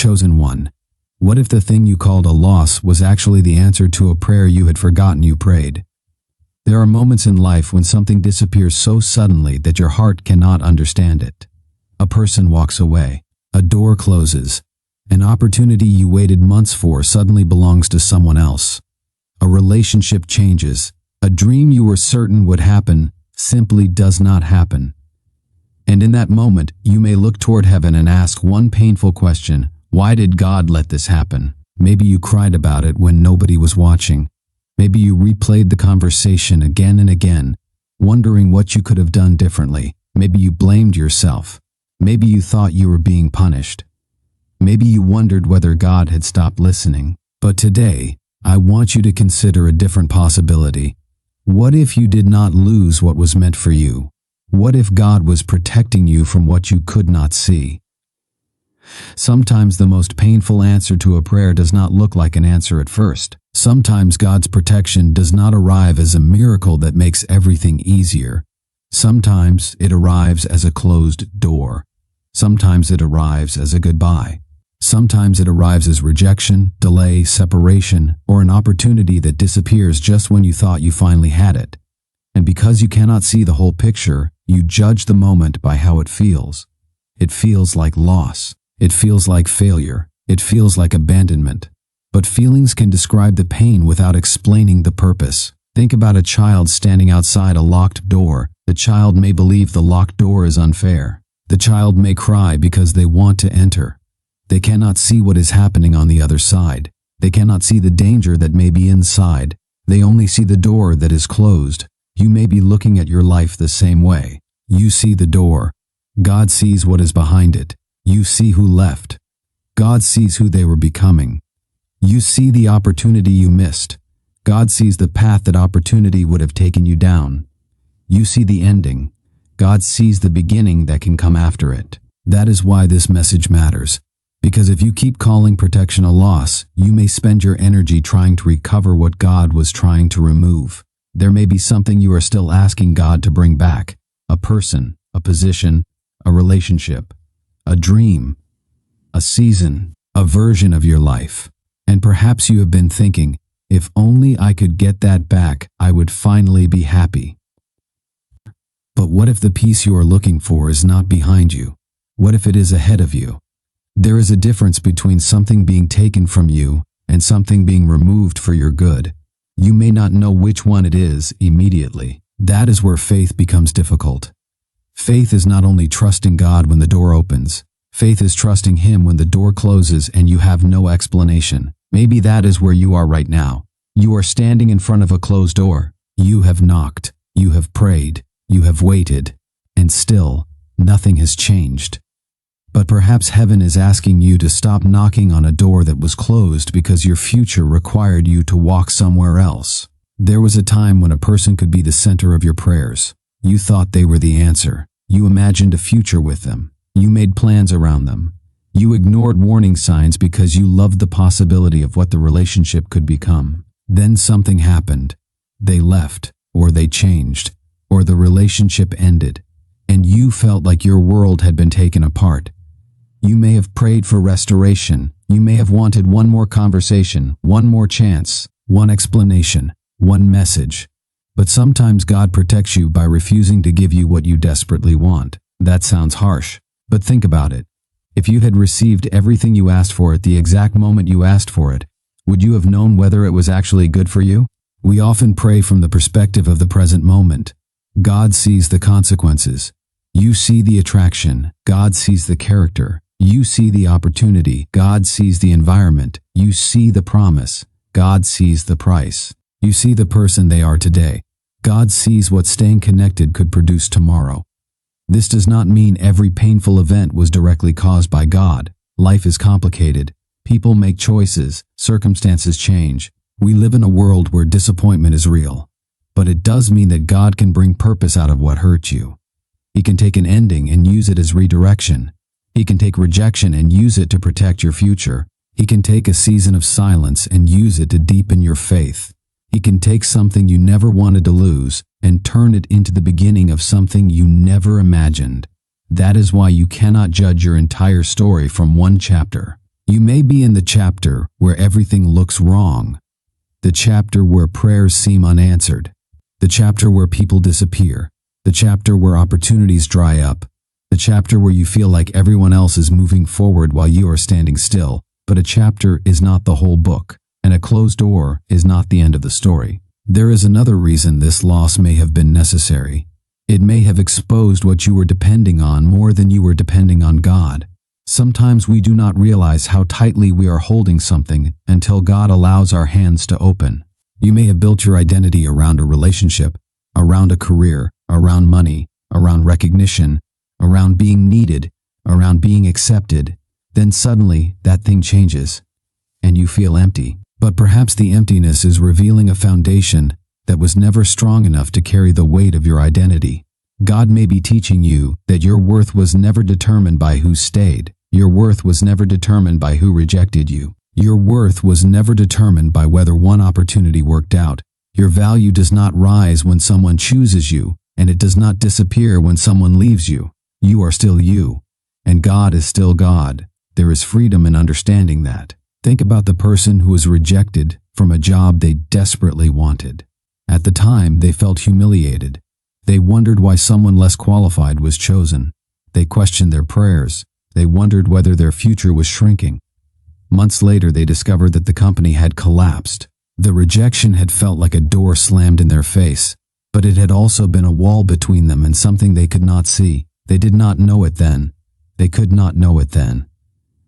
chosen one? What if the thing you called a loss was actually the answer to a prayer you had forgotten you prayed? There are moments in life when something disappears so suddenly that your heart cannot understand it. A person walks away. A door closes. An opportunity you waited months for suddenly belongs to someone else. A relationship changes. A dream you were certain would happen simply does not happen. And in that moment, you may look toward heaven and ask one painful question: why did God let this happen? Maybe you cried about it when nobody was watching. Maybe you replayed the conversation again and again, wondering what you could have done differently. Maybe you blamed yourself. Maybe you thought you were being punished. Maybe you wondered whether God had stopped listening. But today, I want you to consider a different possibility. What if you did not lose what was meant for you? What if God was protecting you from what you could not see? Sometimes the most painful answer to a prayer does not look like an answer at first. Sometimes God's protection does not arrive as a miracle that makes everything easier. Sometimes it arrives as a closed door. Sometimes it arrives as a goodbye. Sometimes it arrives as rejection, delay, separation, or an opportunity that disappears just when you thought you finally had it. And because you cannot see the whole picture, you judge the moment by how it feels. It feels like loss. It feels like failure. It feels like abandonment. But feelings can describe the pain without explaining the purpose. Think about a child standing outside a locked door. The child may believe the locked door is unfair. The child may cry because they want to enter. They cannot see what is happening on the other side. They cannot see the danger that may be inside. They only see the door that is closed. You may be looking at your life the same way. You see the door. God sees what is behind it. You see who left. God sees who they were becoming. You see the opportunity you missed. God sees the path that opportunity would have taken you down. You see the ending. God sees the beginning that can come after it. That is why this message matters. Because if you keep calling protection a loss, you may spend your energy trying to recover what God was trying to remove. There may be something you are still asking God to bring back: a person, a position, a relationship, a dream, a season, a version of your life. And perhaps you have been thinking, if only I could get that back, I would finally be happy. But what if the peace you are looking for is not behind you? What if it is ahead of you? There is a difference between something being taken from you and something being removed for your good. You may not know which one it is immediately. That is where faith becomes difficult. Faith is not only trusting God when the door opens. Faith is trusting Him when the door closes and you have no explanation. Maybe that is where you are right now. You are standing in front of a closed door. You have knocked. You have prayed. You have waited. And still, nothing has changed. But perhaps heaven is asking you to stop knocking on a door that was closed because your future required you to walk somewhere else. There was a time when a person could be the center of your prayers. You thought they were the answer. You imagined a future with them. You made plans around them. You ignored warning signs because you loved the possibility of what the relationship could become. Then something happened. They left, or they changed, or the relationship ended, and you felt like your world had been taken apart. You may have prayed for restoration. You may have wanted one more conversation, one more chance, one explanation, one message. But sometimes God protects you by refusing to give you what you desperately want. That sounds harsh, but think about it. If you had received everything you asked for at the exact moment you asked for it, would you have known whether it was actually good for you? We often pray from the perspective of the present moment. God sees the consequences. You see the attraction. God sees the character. You see the opportunity. God sees the environment. You see the promise. God sees the price. You see the person they are today. God sees what staying connected could produce tomorrow. This does not mean every painful event was directly caused by God. Life is complicated. People make choices. Circumstances change. We live in a world where disappointment is real. But it does mean that God can bring purpose out of what hurt you. He can take an ending and use it as redirection. He can take rejection and use it to protect your future. He can take a season of silence and use it to deepen your faith. He can take something you never wanted to lose and turn it into the beginning of something you never imagined. That is why you cannot judge your entire story from one chapter. You may be in the chapter where everything looks wrong, the chapter where prayers seem unanswered, the chapter where people disappear, the chapter where opportunities dry up, the chapter where you feel like everyone else is moving forward while you are standing still. But a chapter is not the whole book, and a closed door is not the end of the story. There is another reason this loss may have been necessary. It may have exposed what you were depending on more than you were depending on God. Sometimes we do not realize how tightly we are holding something until God allows our hands to open. You may have built your identity around a relationship, around a career, around money, around recognition, around being needed, around being accepted. Then suddenly that thing changes, and you feel empty. But perhaps the emptiness is revealing a foundation that was never strong enough to carry the weight of your identity. God may be teaching you that your worth was never determined by who stayed. Your worth was never determined by who rejected you. Your worth was never determined by whether one opportunity worked out. Your value does not rise when someone chooses you, and it does not disappear when someone leaves you. You are still you, and God is still God. There is freedom in understanding that. Think about the person who was rejected from a job they desperately wanted. At the time, they felt humiliated. They wondered why someone less qualified was chosen. They questioned their prayers. They wondered whether their future was shrinking. Months later, they discovered that the company had collapsed. The rejection had felt like a door slammed in their face, but it had also been a wall between them and something they could not see. They did not know it then. They could not know it then.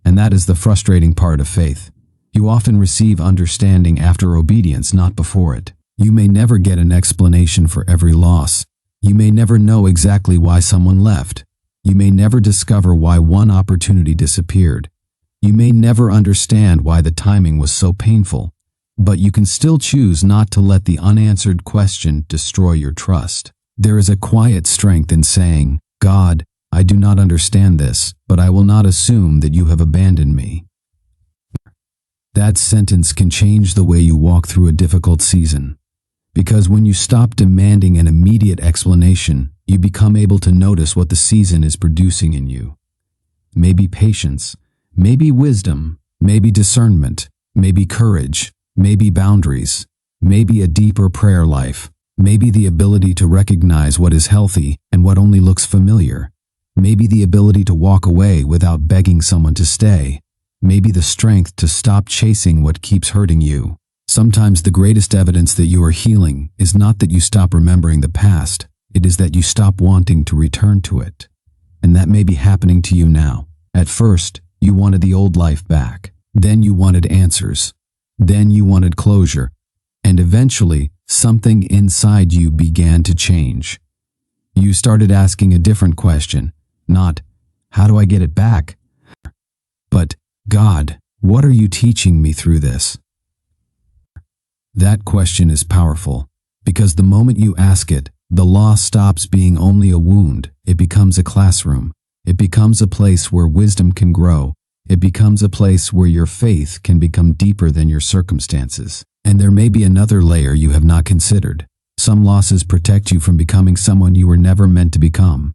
And that is the frustrating part of faith. You often receive understanding after obedience, not before it. You may never get an explanation for every loss. You may never know exactly why someone left. You may never discover why one opportunity disappeared. You may never understand why the timing was so painful. But you can still choose not to let the unanswered question destroy your trust. There is a quiet strength in saying, God, I do not understand this, but I will not assume that you have abandoned me. That sentence can change the way you walk through a difficult season. Because when you stop demanding an immediate explanation, you become able to notice what the season is producing in you. Maybe patience, maybe wisdom, maybe discernment, maybe courage, maybe boundaries, maybe a deeper prayer life, maybe the ability to recognize what is healthy and what only looks familiar. Maybe the ability to walk away without begging someone to stay. Maybe the strength to stop chasing what keeps hurting you. Sometimes the greatest evidence that you are healing is not that you stop remembering the past, it is that you stop wanting to return to it. And that may be happening to you now. At first, you wanted the old life back. Then you wanted answers. Then you wanted closure. And eventually, something inside you began to change. You started asking a different question. Not, how do I get it back? But, God, what are you teaching me through this? That question is powerful, because the moment you ask it, the loss stops being only a wound. It becomes a classroom. It becomes a place where wisdom can grow. It becomes a place where your faith can become deeper than your circumstances. And there may be another layer you have not considered. Some losses protect you from becoming someone you were never meant to become.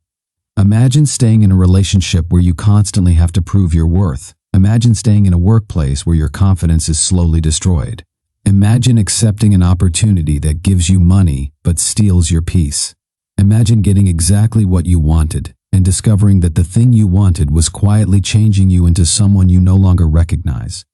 Imagine staying in a relationship where you constantly have to prove your worth. Imagine staying in a workplace where your confidence is slowly destroyed. Imagine accepting an opportunity that gives you money but steals your peace. Imagine getting exactly what you wanted and discovering that the thing you wanted was quietly changing you into someone you no longer recognize.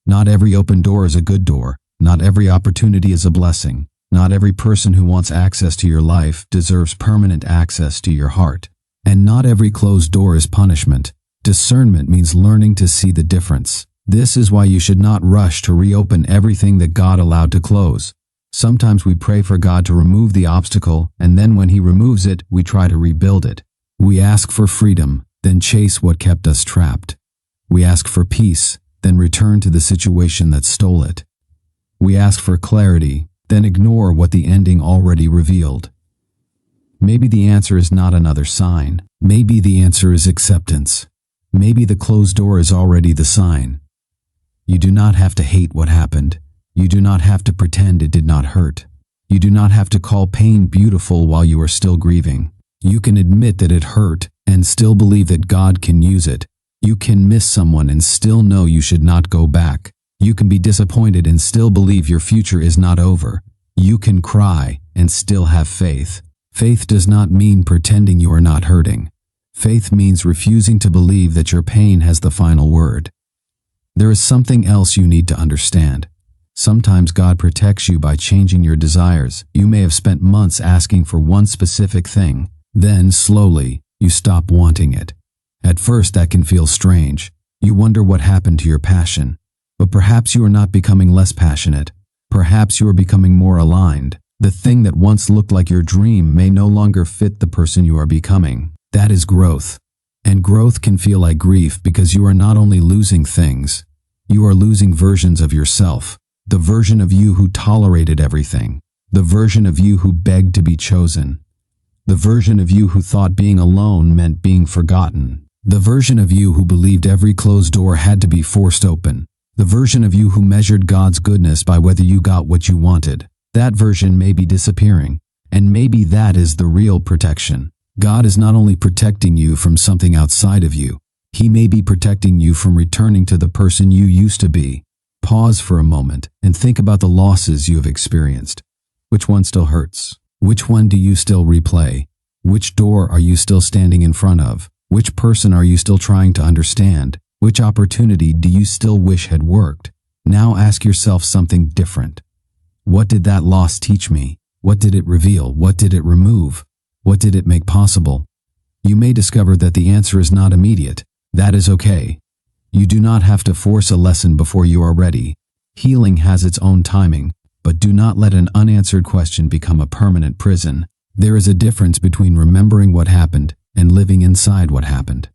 Not every open door is a good door. Not every opportunity is a blessing. Not every person who wants access to your life deserves permanent access to your heart. And not every closed door is punishment. Discernment means learning to see the difference. This is why you should not rush to reopen everything that God allowed to close. Sometimes we pray for God to remove the obstacle, and then when He removes it, we try to rebuild it. We ask for freedom, then chase what kept us trapped. We ask for peace, then return to the situation that stole it. We ask for clarity, then ignore what the ending already revealed. Maybe the answer is not another sign. Maybe the answer is acceptance. Maybe the closed door is already the sign. You do not have to hate what happened. You do not have to pretend it did not hurt. You do not have to call pain beautiful while you are still grieving. You can admit that it hurt and still believe that God can use it. You can miss someone and still know you should not go back. You can be disappointed and still believe your future is not over. You can cry and still have faith. Faith does not mean pretending you are not hurting. Faith means refusing to believe that your pain has the final word. There is something else you need to understand. Sometimes God protects you by changing your desires. You may have spent months asking for one specific thing. Then, slowly, you stop wanting it. At first, that can feel strange. You wonder what happened to your passion. But perhaps you are not becoming less passionate. Perhaps you are becoming more aligned. The thing that once looked like your dream may no longer fit the person you are becoming. That is growth. And growth can feel like grief because you are not only losing things, you are losing versions of yourself. The version of you who tolerated everything. The version of you who begged to be chosen. The version of you who thought being alone meant being forgotten. The version of you who believed every closed door had to be forced open. The version of you who measured God's goodness by whether you got what you wanted. That version may be disappearing, and maybe that is the real protection. God is not only protecting you from something outside of you, He may be protecting you from returning to the person you used to be. Pause for a moment and think about the losses you have experienced. Which one still hurts? Which one do you still replay? Which door are you still standing in front of? Which person are you still trying to understand? Which opportunity do you still wish had worked? Now ask yourself something different. What did that loss teach me? What did it reveal? What did it remove? What did it make possible? You may discover that the answer is not immediate. That is okay. You do not have to force a lesson before you are ready. Healing has its own timing, but do not let an unanswered question become a permanent prison. There is a difference between remembering what happened and living inside what happened.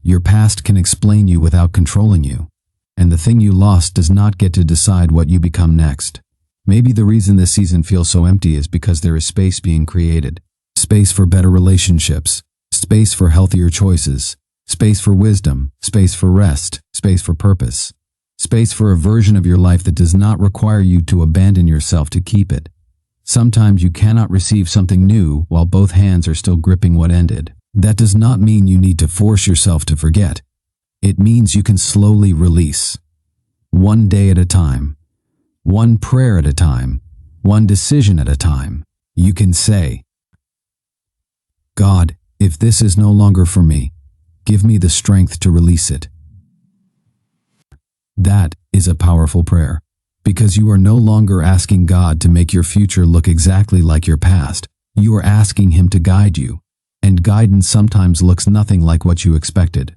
Your past can explain you without controlling you, and the thing you lost does not get to decide what you become next. Maybe the reason this season feels so empty is because there is space being created. Space for better relationships, space for healthier choices, space for wisdom, space for rest, space for purpose, space for a version of your life that does not require you to abandon yourself to keep it. Sometimes you cannot receive something new while both hands are still gripping what ended. That does not mean you need to force yourself to forget. It means you can slowly release. One day at a time. One prayer at a time. One decision at a time. You can say, God, if this is no longer for me, give me the strength to release it. That is a powerful prayer, because you are no longer asking God to make your future look exactly like your past. You are asking Him to guide you, and guidance sometimes looks nothing like what you expected.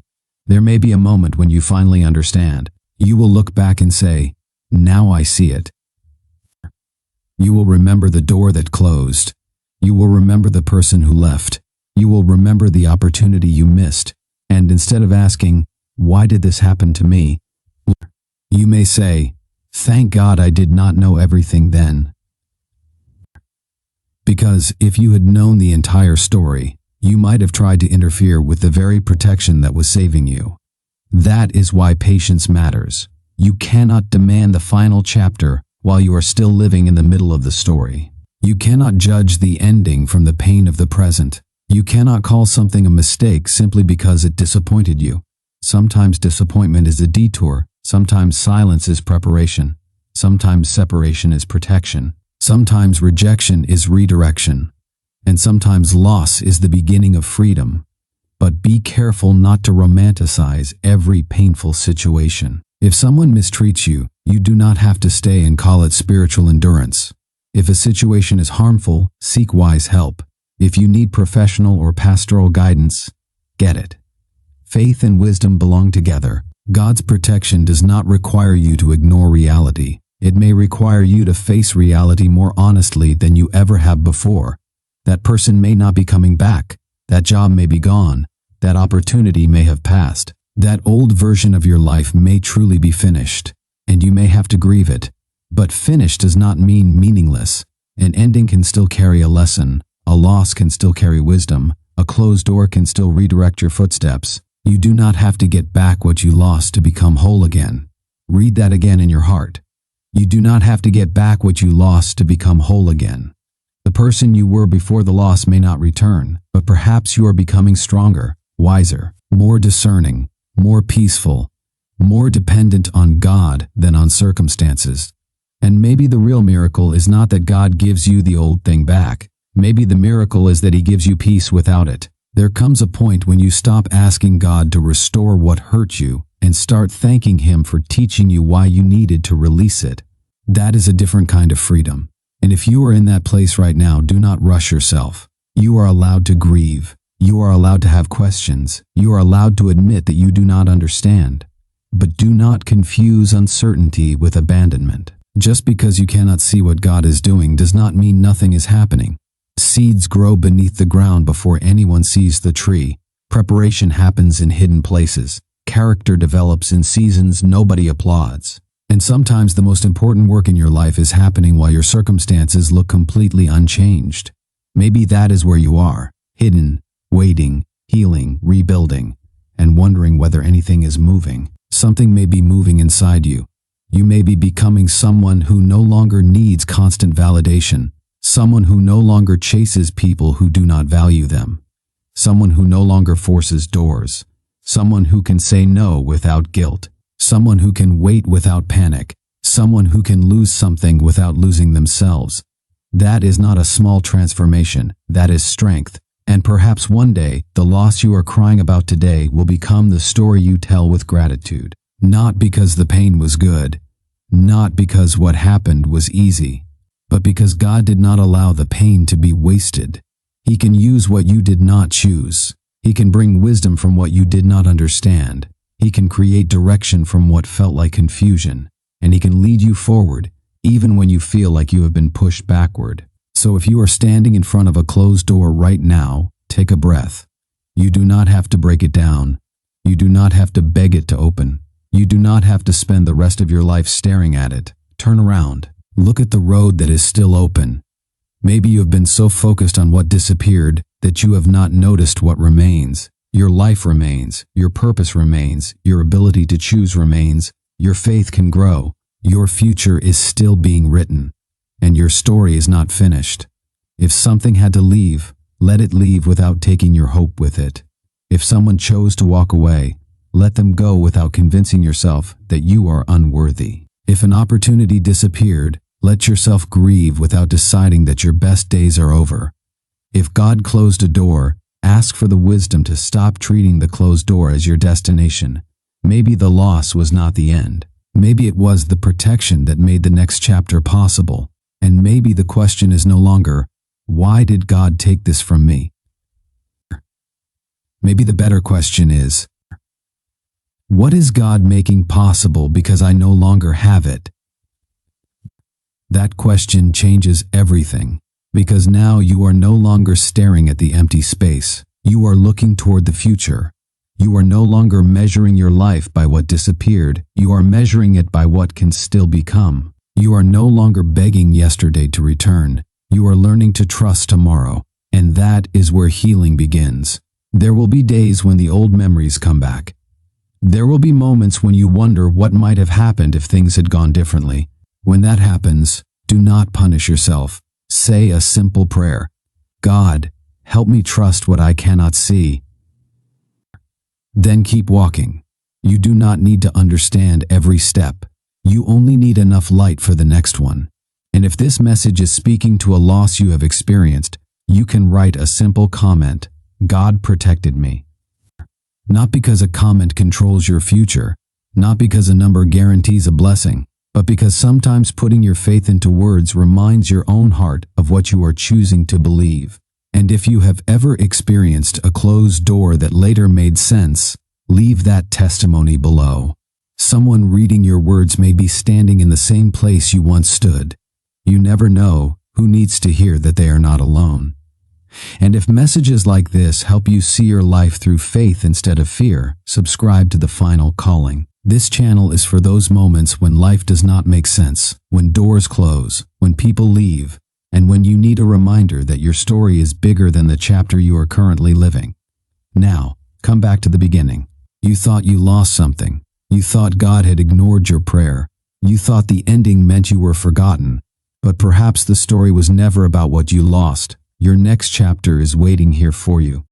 There may be a moment when you finally understand. You will look back and say, now I see it. You will remember the door that closed. You will remember the person who left. You will remember the opportunity you missed. And instead of asking, why did this happen to me? You may say, thank God I did not know everything then. Because if you had known the entire story, you might have tried to interfere with the very protection that was saving you. That is why patience matters. You cannot demand the final chapter while you are still living in the middle of the story. You cannot judge the ending from the pain of the present. You cannot call something a mistake simply because it disappointed you. Sometimes disappointment is a detour. Sometimes silence is preparation. Sometimes separation is protection. Sometimes rejection is redirection. And sometimes loss is the beginning of freedom. But be careful not to romanticize every painful situation. If someone mistreats you, you do not have to stay and call it spiritual endurance. If a situation is harmful, seek wise help. If you need professional or pastoral guidance, get it. Faith and wisdom belong together. God's protection does not require you to ignore reality. It may require you to face reality more honestly than you ever have before. That person may not be coming back. That job may be gone. That opportunity may have passed. That old version of your life may truly be finished, and you may have to grieve it. But finished does not mean meaningless. An ending can still carry a lesson. A loss can still carry wisdom. A closed door can still redirect your footsteps. You do not have to get back what you lost to become whole again. Read that again in your heart. You do not have to get back what you lost to become whole again. The person you were before the loss may not return, but perhaps you are becoming stronger, wiser, more discerning, more peaceful, more dependent on God than on circumstances. And maybe the real miracle is not that God gives you the old thing back. Maybe the miracle is that He gives you peace without it. There comes a point when you stop asking God to restore what hurt you and start thanking Him for teaching you why you needed to release it. That is a different kind of freedom. And if you are in that place right now, do not rush yourself. You are allowed to grieve. You are allowed to have questions. You are allowed to admit that you do not understand. But do not confuse uncertainty with abandonment. Just because you cannot see what God is doing does not mean nothing is happening. Seeds grow beneath the ground before anyone sees the tree. Preparation happens in hidden places. Character develops in seasons nobody applauds. And sometimes the most important work in your life is happening while your circumstances look completely unchanged. Maybe that is where you are, hidden, waiting, healing, rebuilding, and wondering whether anything is moving. Something may be moving inside you. You may be becoming someone who no longer needs constant validation, someone who no longer chases people who do not value them, someone who no longer forces doors, someone who can say no without guilt, someone who can wait without panic, someone who can lose something without losing themselves. That is not a small transformation, that is strength. And perhaps one day, the loss you are crying about today will become the story you tell with gratitude. Not because the pain was good, not because what happened was easy, but because God did not allow the pain to be wasted. He can use what you did not choose. He can bring wisdom from what you did not understand. He can create direction from what felt like confusion. And He can lead you forward, even when you feel like you have been pushed backward. So if you are standing in front of a closed door right now, take a breath. You do not have to break it down. You do not have to beg it to open. You do not have to spend the rest of your life staring at it. Turn around. Look at the road that is still open. Maybe you have been so focused on what disappeared that you have not noticed what remains. Your life remains. Your purpose remains. Your ability to choose remains. Your faith can grow. Your future is still being written. And your story is not finished. If something had to leave, let it leave without taking your hope with it. If someone chose to walk away, let them go without convincing yourself that you are unworthy. If an opportunity disappeared, let yourself grieve without deciding that your best days are over. If God closed a door, ask for the wisdom to stop treating the closed door as your destination. Maybe the loss was not the end. Maybe it was the protection that made the next chapter possible. And maybe the question is no longer, why did God take this from me? Maybe the better question is, what is God making possible because I no longer have it? That question changes everything, because now you are no longer staring at the empty space. You are looking toward the future. You are no longer measuring your life by what disappeared. You are measuring it by what can still become. You are no longer begging yesterday to return. You are learning to trust tomorrow. And that is where healing begins. There will be days when the old memories come back. There will be moments when you wonder what might have happened if things had gone differently. When that happens, do not punish yourself. Say a simple prayer. God, help me trust what I cannot see. Then keep walking. You do not need to understand every step. You only need enough light for the next one. And if this message is speaking to a loss you have experienced, you can write a simple comment, God protected me. Not because a comment controls your future, not because a number guarantees a blessing, but because sometimes putting your faith into words reminds your own heart of what you are choosing to believe. And if you have ever experienced a closed door that later made sense, leave that testimony below. Someone reading your words may be standing in the same place you once stood. You never know who needs to hear that they are not alone. And if messages like this help you see your life through faith instead of fear, subscribe to The Final Calling. This channel is for those moments when life does not make sense, when doors close, when people leave, and when you need a reminder that your story is bigger than the chapter you are currently living. Now, come back to the beginning. You thought you lost something. You thought God had ignored your prayer. You thought the ending meant you were forgotten. But perhaps the story was never about what you lost. Your next chapter is waiting here for you.